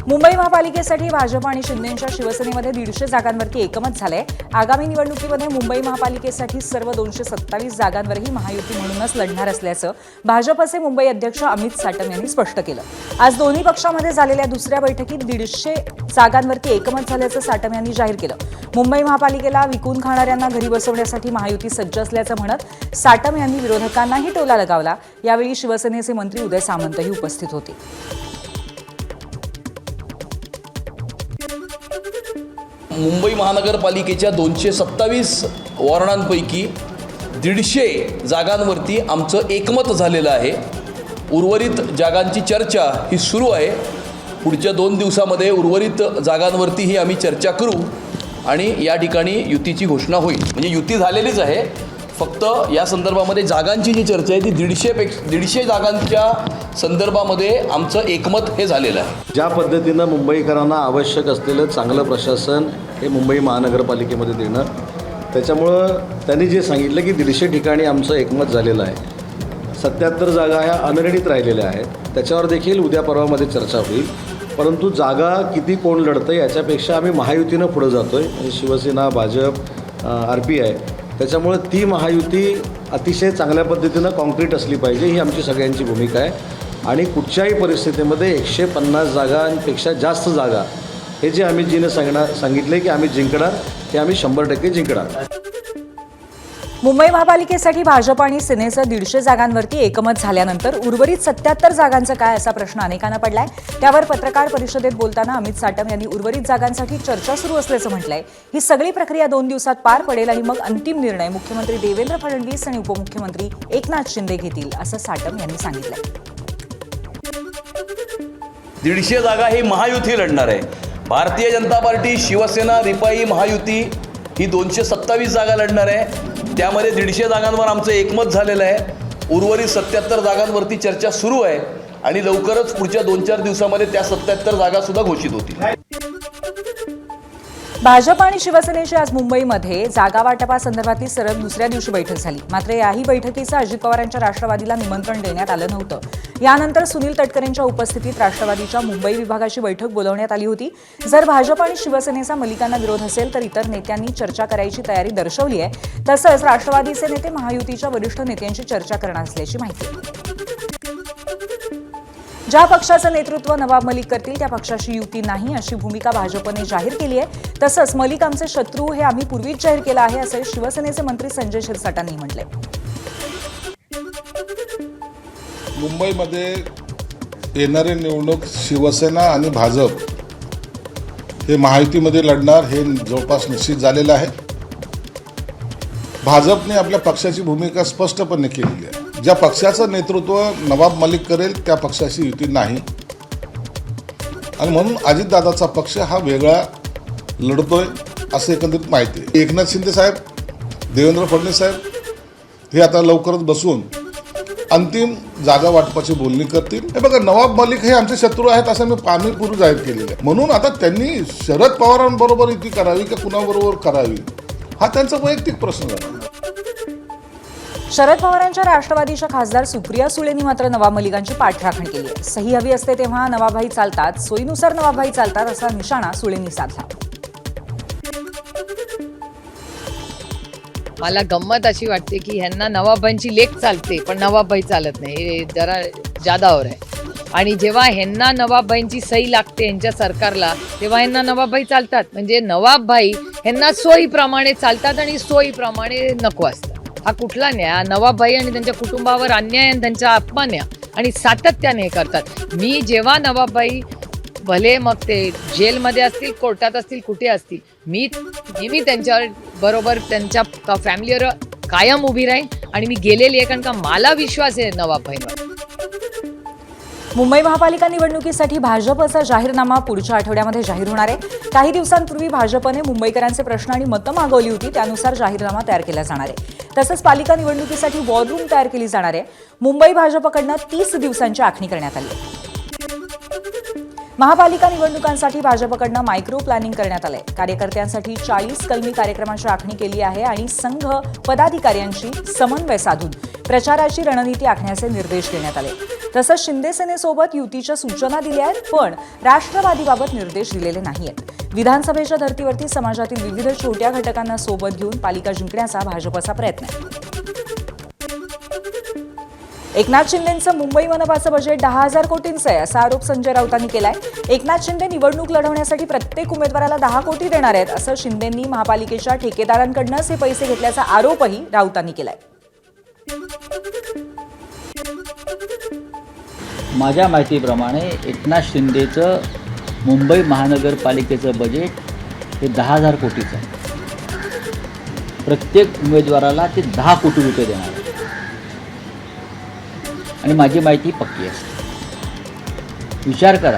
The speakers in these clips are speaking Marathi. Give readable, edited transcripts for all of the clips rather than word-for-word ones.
मुंबई महापालिकेसाठी भाजप आणि शिंदेंच्या शिवसेनेमध्ये 150 जागांवरती एकमत झालंय। आगामी निवडणुकीमध्ये मुंबई महापालिकेसाठी सर्व 227 जागांवरही महायुती म्हणूनच लढणार असल्याचं भाजपचे मुंबई अध्यक्ष अमित साटम यांनी स्पष्ट केलं। आज दोन्ही पक्षांमध्ये झालेल्या दुसऱ्या बैठकीत 150 जागांवरती एकमत झाल्याचं साटम यांनी जाहीर केलं। मुंबई महापालिकेला विकून खाणाऱ्यांना घरी बसवण्यासाठी महायुती सज्ज असल्याचं म्हणत साटम यांनी विरोधकांनाही टोला लगावला। यावेळी शिवसेनेचे मंत्री उदय सामंतही उपस्थित होते। मुंबई महानगरपालिकेच्या 227 वॉर्डांपैकी 150 जागांवरती आमचं एकमत झालेलं आहे। उर्वरित जागांची चर्चा ही सुरू आहे। पुढच्या 2 दिवसामध्ये उर्वरित जागांवरतीही आम्ही चर्चा करू आणि या ठिकाणी युतीची घोषणा होईल। म्हणजे युती झालेलीच आहे, फक्त या संदर्भामध्ये जागांची जी चर्चा आहे ती 150 जागांच्या संदर्भामध्ये आमचं एकमत हे झालेलं आहे। ज्या पद्धतीनं मुंबईकरांना आवश्यक असलेलं चांगलं प्रशासन हे मुंबई महानगरपालिकेमध्ये देणं, त्याच्यामुळं त्यांनी जे सांगितलं की 150 ठिकाणी आमचं एकमत झालेलं आहे। 77 जागा ह्या अनिर्णित राहिलेल्या आहेत, त्याच्यावर देखील उद्या परवामध्ये चर्चा होईल। परंतु जागा किती कोण लढतं याच्यापेक्षा आम्ही महायुतीनं पुढं जातो आहे, म्हणजे शिवसेना, भाजप, RPI। त्याच्यामुळे ती महायुती अतिशय चांगल्या पद्धतीनं कॉन्क्रीट असली पाहिजे, ही आमची सगळ्यांची भूमिका आहे। आणि कुठच्याही परिस्थितीमध्ये 150 जागांपेक्षा जास्त जागा हे जे आम्ही सांगितले की आम्ही जिंकणार, ते आम्ही 100% जिंकणार। मुंबई महापालिकेसाठी भाजप आणि सेनेचं 150 जागांवरती एकमत झाल्यानंतर उर्वरित 77 जागांचं काय असा प्रश्न अनेकांना पडलाय। त्यावर पत्रकार परिषदेत बोलताना अमित साटम यांनी उर्वरित जागांसाठी चर्चा सुरू असल्याचं म्हटलंय। ही सगळी प्रक्रिया 2 दिवसात पार पडेल आणि मग अंतिम निर्णय मुख्यमंत्री देवेंद्र फडणवीस आणि उपमुख्यमंत्री एकनाथ शिंदे घेतील, असं साटम यांनी सांगितलंय। 150 जागा ही महायुती लढणार आहे। भारतीय जनता पार्टी, शिवसेना, रिपाई महायुती ही 227 जागा लढणार आहे। त्यामध्ये 150 जागांवर आमचं एकमत झालेलं आहे। उर्वरित 77 जागांवरती चर्चा सुरू आहे आणि लवकरच पुढच्या 2-4 दिवसामध्ये त्या 77 जागासुद्धा घोषित होतील। भाजप आणि शिवसेनेची आज मुंबईमध्ये जागा वाटपासंदर्भातली सलग दुसऱ्या दिवशी बैठक झाली। मात्र याही बैठकीचं अजित पवारांच्या राष्ट्रवादीला निमंत्रण देण्यात आलं नव्हतं। यानंतर सुनील तटकरेंच्या उपस्थितीत राष्ट्रवादीच्या मुंबई विभागाची बैठक बोलवण्यात आली होती। जर भाजप आणि शिवसेनेचा मलिकांना विरोध असेल तर इतर नेत्यांनी चर्चा करायची तयारी दर्शवली आहे। तसंच राष्ट्रवादीचे नेते महायुतीच्या वरिष्ठ नेत्यांशी चर्चा करणार असल्याची माहिती आहे। ज्या पक्षाचं नेतृत्व नवाब मलिक करतील त्या पक्षाशी युती नाही, अशी भूमिका भाजपने जाहीर केली आहे। तसंच मलिक आमचे शत्रू हे आम्ही पूर्वीच जाहीर केलं आहे, असे शिवसेनेचे मंत्री संजय शिरसाटांनी म्हटले। मुंबईमध्ये येणारी निवडणूक शिवसेना आणि भाजप हे महायुतीमध्ये लढणार हे जवळपास निश्चित झालेलं आहे। भाजपने आपल्या पक्षाची भूमिका स्पष्टपणे केलेली आहे। ज्या पक्षाचं नेतृत्व नवाब मलिक करेल त्या पक्षाशी युती नाही आणि म्हणून अजितदादाचा पक्ष हा वेगळा लढतोय असं एकंदरीत माहिती आहे। एकनाथ शिंदे साहेब, देवेंद्र फडणवीस साहेब हे आता लवकरच बसून अंतिम जागा वाटपाची बोलणी करतील। हे बघा, नवाब मलिक हे आमचे शत्रू आहेत असं आम्ही पूर्वी जाहीर केलेलं आहे। म्हणून आता त्यांनी शरद पवारांबरोबर युती करावी का कुणाबरोबर करावी हा त्यांचा वैयक्तिक प्रश्न झाला। शरद पवारांच्या राष्ट्रवादीच्या खासदार सुप्रिया सुळेंनी मात्र नवाब मलिकांची पाठराखण केली आहे। सही हवी असते तेव्हा नवाबभाई चालतात, सोयीनुसार नवाबभाई चालतात असा निशाणा सुळेंनी साधला। मला गंमत अशी वाटते की ह्यांना नवाबभाईंची लेक चालते पण नवाबभाई चालत नाही, हे जरा जादावर आहे। आणि जेव्हा ह्यांना नवाबभाईंची सही लागते यांच्या सरकारला तेव्हा ह्यांना नवाबभाई चालतात। म्हणजे नवाबभाई ह्यांना सोयीप्रमाणे चालतात आणि सोयीप्रमाणे नको असतात। हा कुठला न्याय? नवाबभाई आणि त्यांच्या कुटुंबावर अन्याय आणि त्यांचा अपमान आणि सातत्याने हे करतात। मी जेव्हा नवाबभाई भले मग ते जेलमध्ये असतील, कोर्टात असतील, कुठे असतील, मी नेहमी त्यांच्या बरोबर त्यांच्या फॅमिलीवर कायम उभी राहीन आणि मी गेलेली आहे, कारण का मला विश्वास आहे नवाबभाईंवर। मुंबई महापालिका निवडणुकीसाठी भाजपचा जाहीरनामा पुढच्या आठवड्यामध्ये जाहीर होणार आहे। काही दिवसांपूर्वी भाजपने मुंबईकरांचे प्रश्न आणि मतं मागवली होती, त्यानुसार जाहीरनामा तयार केला जाणार आहे। तसंच पालिका निवडणुकीसाठी वॉर रूम तयार केली जाणार आहे। मुंबई भाजपकडनं 30 दिवसांची आखणी करण्यात आली आहे। महापालिका निवडणुकांसाठी भाजपकडनं मायक्रो प्लॅनिंग करण्यात आलंय। कार्यकर्त्यांसाठी 40 कलमी कार्यक्रमांची आखणी केली आहे आणि संघ पदाधिकाऱ्यांशी समन्वय साधून प्रचाराची रणनीती आखण्याचे निर्देश देण्यात आले। तसंच शिंदे सेनेसोबत युतीच्या सूचना दिल्या आहेत, पण राष्ट्रवादीबाबत निर्देश दिलेले नाहीयेत. विधानसभेच्या धर्तीवरती समाजातील विविध छोट्या घटकांना सोबत घेऊन पालिका जिंकण्याचा भाजपचा प्रयत्न आहे. एकनाथ शिंदेंचं मुंबई मनपाचं बजेट 10,000 कोटींचं आहे असा आरोप संजय राऊतांनी केलाय. एकनाथ शिंदे निवडणूक लढवण्यासाठी प्रत्येक उमेदवाराला 10 कोटी देणार आहेत असं शिंदेंनी महापालिकेच्या ठेकेदारांकडूनच हे पैसे घेतल्याचा आरोपही राऊतांनी केलाय. माझ्या माहितीप्रमाणे एकनाथ शिंदेचं मुंबई महानगरपालिकेचं बजेट हे 10,000 कोटीचं आहे. प्रत्येक उमेदवाराला ते 10 कोटी रुपये देणार आहे आणि माझी माहिती पक्की असते. विचार करा,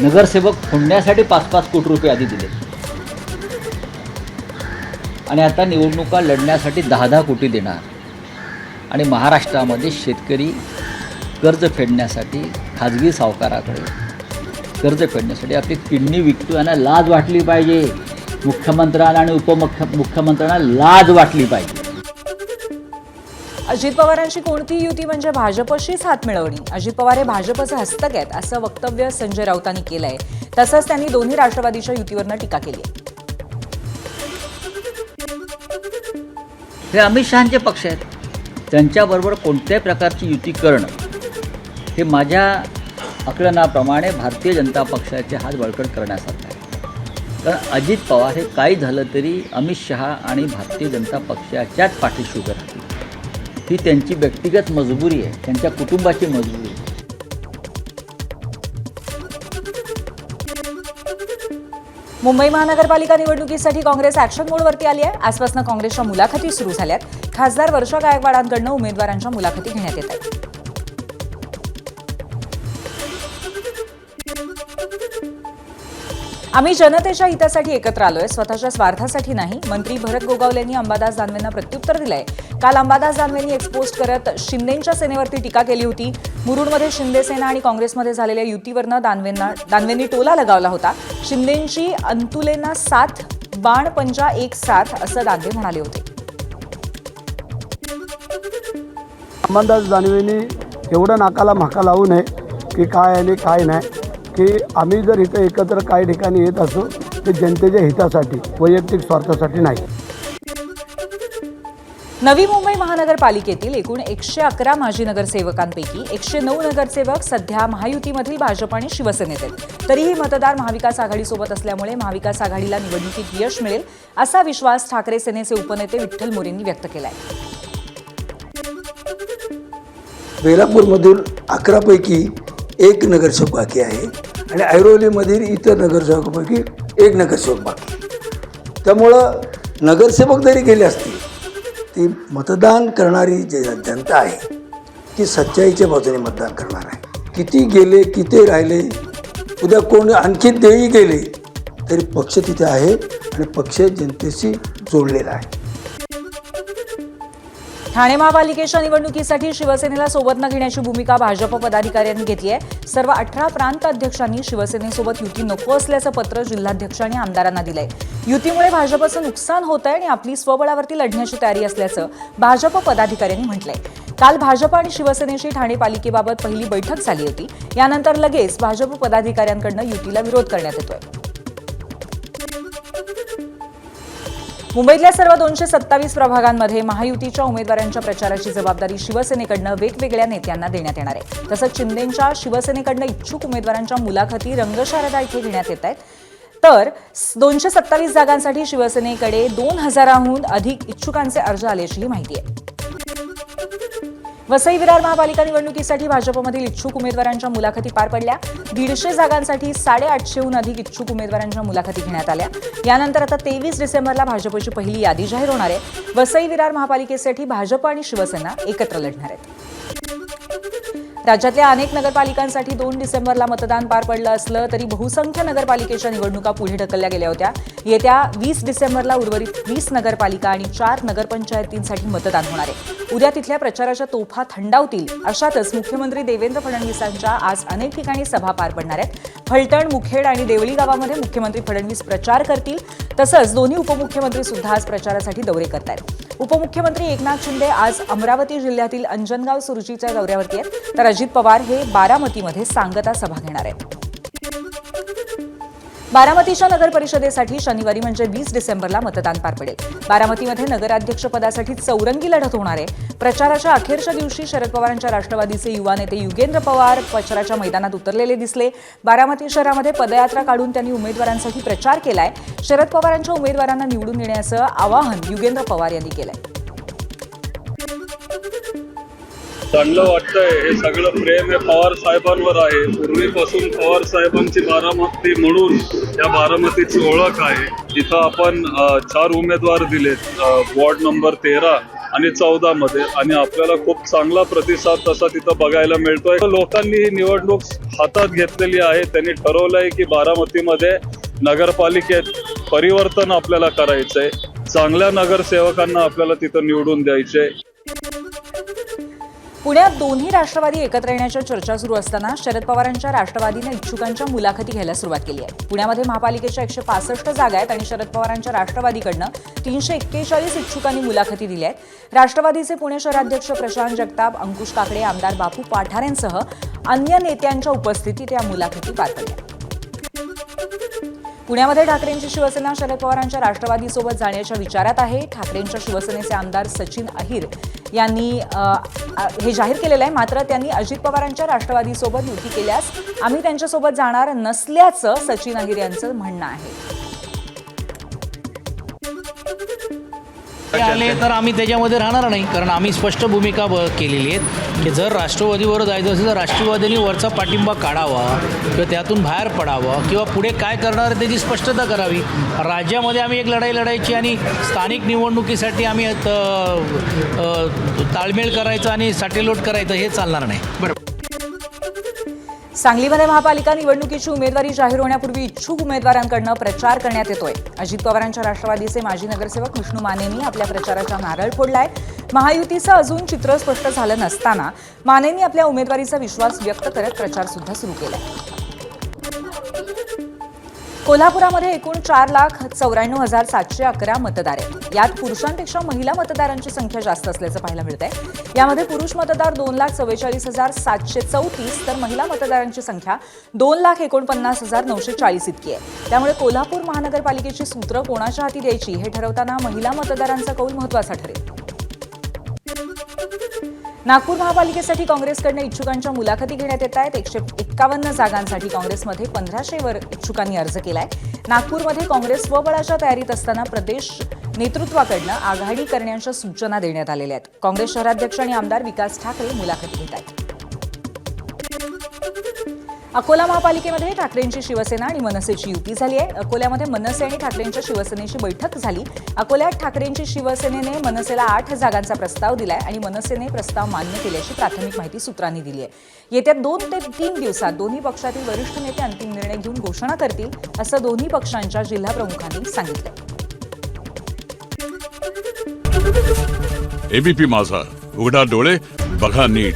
नगरसेवक फोडण्यासाठी 5-5 कोटी रुपये आधी दिले आणि आता निवडणुका लढण्यासाठी 10-10 कोटी देणार. आणि महाराष्ट्रामध्ये शेतकरी कर्ज फेडण्यासाठी खाजगी सावकाराकडे कर्ज फेडण्यासाठी आपली किडनी विकतो. यांना लाज वाटली पाहिजे. मुख्यमंत्र्यांना आणि उपमुख्यमंत्र्यांना लाज वाटली पाहिजे. अजित पवारांची कोणतीही युती म्हणजे भाजपशीच हात मिळवणी. अजित पवार हे भाजपचे हस्तक आहेत असं वक्तव्य संजय राऊतांनी केलंय. तसंच त्यांनी दोन्ही राष्ट्रवादीच्या युतीवरनं टीका केली आहे. हे अमित शहाचे पक्ष आहेत. त्यांच्याबरोबर कोणत्याही प्रकारची युती करणं हे माझ्या आकलनाप्रमाणे भारतीय जनता पक्षाचे हात बळकट करण्यासारखं आहे. कारण अजित पवार हे काही झालं तरी अमित शहा आणि भारतीय जनता पक्षाच्याच पाठीशी उभे राहतील. ही त्यांची व्यक्तिगत मजबुरी आहे, त्यांच्या कुटुंबाची मजबुरी आहे. मुंबई महानगरपालिका निवडणुकीसाठी काँग्रेस ॲक्शन मोडवरती आली आहे. आजपासून काँग्रेसच्या मुलाखती सुरू झाल्यात. खासदार वर्षा गायकवाडांकडून उमेदवारांच्या मुलाखती घेण्यात येत आहेत. आम्ही जनतेच्या हितासाठी एकत्र आलोय, स्वतःच्या स्वार्थासाठी नाही. मंत्री भरत गोगावले यांनी अंबादास दानवेंना प्रत्युत्तर दिलंय. काल अंबादास दानवेंनी एक पोस्ट करत शिंदेंच्या सेनेवरती टीका केली होती. मुरुडमध्ये शिंदे सेना आणि काँग्रेसमध्ये झालेल्या युतीवरनं दानवेंनी टोला लगावला होता. शिंदेंची अंतुलेना 7 बाण पंजा 1-7 असं दानवे म्हणाले होते. अंबादास दानवेंनी एवढं नाकाला म्हाका लावू नये की काय आणि काय नाही, की आम्ही जर इथं एकत्र काही ठिकाणी येत असो ते जनतेच्या हितासाठी, वैयक्तिक स्वार्थासाठी नाही. नवी मुंबई महानगरपालिकेतील एकूण 111 माजी नगरसेवकांपैकी 109 नगरसेवक सध्या महायुतीमधील भाजप आणि शिवसेनेत आहेत. तरीही मतदार महाविकास आघाडीसोबत असल्यामुळे महाविकास आघाडीला निवडणुकीत यश मिळेल असा विश्वास ठाकरे सेनेचे उपनेते विठ्ठल मोरेंनी व्यक्त केलाय. बेलापूरमधील 11 पैकी 1 नगरसेवक बाकी आहे आणि ऐरोलीमधील इतर नगरसेवकापैकी 1 नगरसेवक बाकी. त्यामुळं नगरसेवक जरी गेले असतील, ती मतदान करणारी जी जनता आहे ती सच्चाईच्या बाजूने मतदान करणार आहे. किती गेले, किती राहिले, उद्या कोण आणखी तेही गेले तरी पक्ष तिथे आहे आणि पक्ष जनतेशी जोडलेला आहे. ठाणे महापालिकेच्या निवडणुकीसाठी शिवसेनेला सोबत न घेण्याची भूमिका भाजप पदाधिकाऱ्यांनी घेतली आहे. सर्व 18 प्रांत अध्यक्षांनी शिवसेनेसोबत युती नको असल्याचं पत्र जिल्हाध्यक्षांनी आमदारांना दिलंय. युतीमुळे भाजपचं नुकसान होत आहे आणि आपली स्वबळावरती लढण्याची तयारी असल्याचं भाजप पदाधिकाऱ्यांनी म्हटलंय. काल भाजप आणि शिवसेनेची ठाणे पालिकेबाबत पहिली बैठक झाली होती. यानंतर लगेच भाजप पदाधिकाऱ्यांकडून युतीला विरोध करण्यात येतोय. मुंबईतल्या सर्व 227 प्रभागांमध्ये महायुतीच्या उमेदवारांच्या प्रचाराची जबाबदारी शिवसेनेकडनं वेगवेगळ्या नेत्यांना देण्यात येणार आहे. तसंच शिंदेंच्या शिवसेनेकडनं इच्छुक उमेदवारांच्या मुलाखती रंगशारदा इथे घेण्यात येत आहेत. तर 227 जागांसाठी शिवसेनेकडे 2000हून अधिक इच्छुकांचे अर्ज आल्याचीही माहिती आहे. वसई विरार महापालिका निवडणुकीसाठी भाजपमधील इच्छुक उमेदवारांच्या मुलाखती पार पडल्या. 150 जागांसाठी 850हून अधिक इच्छुक उमेदवारांच्या मुलाखती घेण्यात आल्या. यानंतर आता 23 डिसेंबरला भाजपची पहिली यादी जाहीर होणार आहे. वसई विरार महापालिकेसाठी भाजप आणि शिवसेना एकत्र लढणार आहेत. राज्यातल्या अनेक नगरपालिकांसाठी 2 डिसेंबरला मतदान पार पडलं असलं तरी बहुसंख्य नगरपालिकेच्या निवडणुका पुढे ढकलल्या गेल्या होत्या. येत्या 20 डिसेंबरला उर्वरित 20 नगरपालिका आणि 4 नगरपंचायतींसाठी मतदान होणार आहे. उद्या तिथल्या प्रचाराच्या तोफा थंडावतील. अशातच मुख्यमंत्री देवेंद्र फडणवीसांच्या आज अनेक ठिकाणी सभा पार पडणार आहेत. फलटण, मुखेड आणि देवळी गावामध्ये मुख्यमंत्री फडणवीस प्रचार करतील. तसंच दोन्ही उपमुख्यमंत्री सुद्धा आज प्रचारासाठी दौरे करतायत. उपमुख्यमंत्री एकनाथ शिंदे आज अमरावती जिल्ह्यातील अंजनगाव सुरजीच्या दौऱ्यावरती आहेत, तर अजित पवार हे बारामतीमध्ये सांगता सभा घेणार आहेत. बारामतीच्या नगर परिषदेसाठी शनिवारी म्हणजे 20 डिसेंबरला मतदान पार पडेल. बारामतीमध्ये नगराध्यक्षपदासाठी चौरंगी लढत होणार आहे. प्रचाराच्या अखेरच्या दिवशी शरद पवारांच्या राष्ट्रवादीचे युवा नेते युगेंद्र पवार प्रचाराच्या मैदानात उतरलेले दिसले. बारामती शहरामध्ये पदयात्रा काढून त्यांनी उमेदवारांसाठी प्रचार केलाय. शरद पवारांच्या उमेदवारांना निवडून येण्याचं आवाहन युगेंद्र पवार यांनी केलंय. चांगलं वाटतंय. हे सगळं प्रेम हे पवार साहेबांवर आहे. पूर्वीपासून पवार साहेबांची बारामती म्हणून या बारामतीची ओळख आहे. इथं आपण 4 उमेदवार दिलेत वॉर्ड नंबर 13 आणि 14 मध्ये, आणि आपल्याला खूप चांगला प्रतिसाद तसा तिथं बघायला मिळतोय. लोकांनी ही निवडणूक हातात घेतलेली आहे. त्यांनी ठरवलंय की बारामतीमध्ये नगरपालिकेत परिवर्तन आपल्याला करायचंय. चांगल्या नगरसेवकांना आपल्याला तिथं निवडून द्यायचंय. पुण्यात दोन्ही राष्ट्रवादी एकत्र येण्याच्या चर्चा सुरू असताना शरद पवारांच्या राष्ट्रवादीने इच्छुकांच्या मुलाखती घ्यायला सुरुवात केली आहे. पुण्यामध्ये महापालिकेच्या 165 जागा आहेत आणि शरद पवारांच्या राष्ट्रवादीकडनं 341 इच्छुकांनी मुलाखती दिल्या आहेत. राष्ट्रवादीचे पुणे शहराध्यक्ष प्रशांत जगताप, अंकुश काकडे, आमदार बापू पठारेंसह अन्य नेत्यांच्या उपस्थितीत या मुलाखती पार पडल्या. पुण्यामध्ये ठाकरेंची शिवसेना शरद पवारांच्या राष्ट्रवादीसोबत जाण्याच्या विचारात आहे. ठाकरेंच्या शिवसेनेचे आमदार सचिन अहिर यांनी हे जाहीर केलेलं आहे. मात्र त्यांनी अजित पवारांच्या राष्ट्रवादीसोबत युती केल्यास आम्ही त्यांच्यासोबत जाणार नसल्याचं सचिन अहिर यांचं म्हणणं आहे. आले तर आम्ही त्याच्यामध्ये राहणार नाही, कारण आम्ही स्पष्ट भूमिका केलेली आहे की जर राष्ट्रवादीवर जायचं असेल तर राष्ट्रवादीने वरचा पाठिंबा काढावा किंवा त्यातून बाहेर पडावं किंवा पुढे काय करणार त्याची स्पष्टता करावी. राज्यामध्ये आम्ही एक लढाई लढायची आणि स्थानिक निवडणुकीसाठी आम्ही ताळमेळ करायचं आणि साटेलोट करायचं हे चालणार नाही. बरं. सांगलीमध्ये महापालिका निवडणुकीची उमेदवारी जाहीर होण्यापूर्वी इच्छुक उमेदवारांकडून प्रचार करण्यात येतोय. अजित पवारांच्या राष्ट्रवादीचे माजी नगरसेवक विष्णू मानेंनी आपल्या प्रचाराचा नारळ फोडलाय. महायुतीचं अजून चित्र स्पष्ट झालं नसताना मानेंनी आपल्या उमेदवारीचा विश्वास व्यक्त करत प्रचार सुद्धा सुरू केलाय. कोल्हापुरामध्ये एकूण 4,94,711 मतदार आहेत. यात पुरुषांपेक्षा महिला मतदारांची संख्या जास्त असल्याचं पाहायला मिळतंय. यामध्ये पुरुष मतदार 2,44,734 तर महिला मतदारांची संख्या 2,49,940 इतकी आहे. त्यामुळे कोल्हापूर महानगरपालिकेची सूत्र कोणाच्या हाती द्यायची हे ठरवताना महिला मतदारांचा कौल महत्त्वाचा ठरेल. नागपूर महापालिकेसाठी काँग्रेसकडनं इच्छुकांच्या मुलाखती घेण्यात येत आहेत. 151 जागांसाठी काँग्रेसमध्ये 1500 इच्छुकांनी अर्ज केलाय. नागपूरमध्ये काँग्रेस स्वबळाच्या तयारीत असताना प्रदेश नेतृत्वाकडनं आघाडी करण्याच्या सूचना देण्यात आलेल्या आहेत. काँग्रेस शहराध्यक्ष आणि आमदार विकास ठाकरे मुलाखती घेत आहेत. अकोला महापालिकेमध्ये ठाकरेंची शिवसेना आणि मनसेची युती झाली आहे. अकोल्यामध्ये मनसे आणि ठाकरेंच्या शिवसेनेची बैठक झाली. अकोल्यात ठाकरेंची शिवसेनेने मनसेला 8 जागांचा प्रस्ताव दिलाय आणि मनसेने प्रस्ताव मान्य केल्याची प्राथमिक माहिती सूत्रांनी दिली आहे. येत्या 2 ते 3 दिवसात दोन्ही पक्षातील वरिष्ठ नेते अंतिम निर्णय घेऊन घोषणा करतील, असं दोन्ही पक्षांच्या जिल्हा प्रमुखांनी सांगितलं. एबीपी माझा, उघडा डोळे बघा नीट.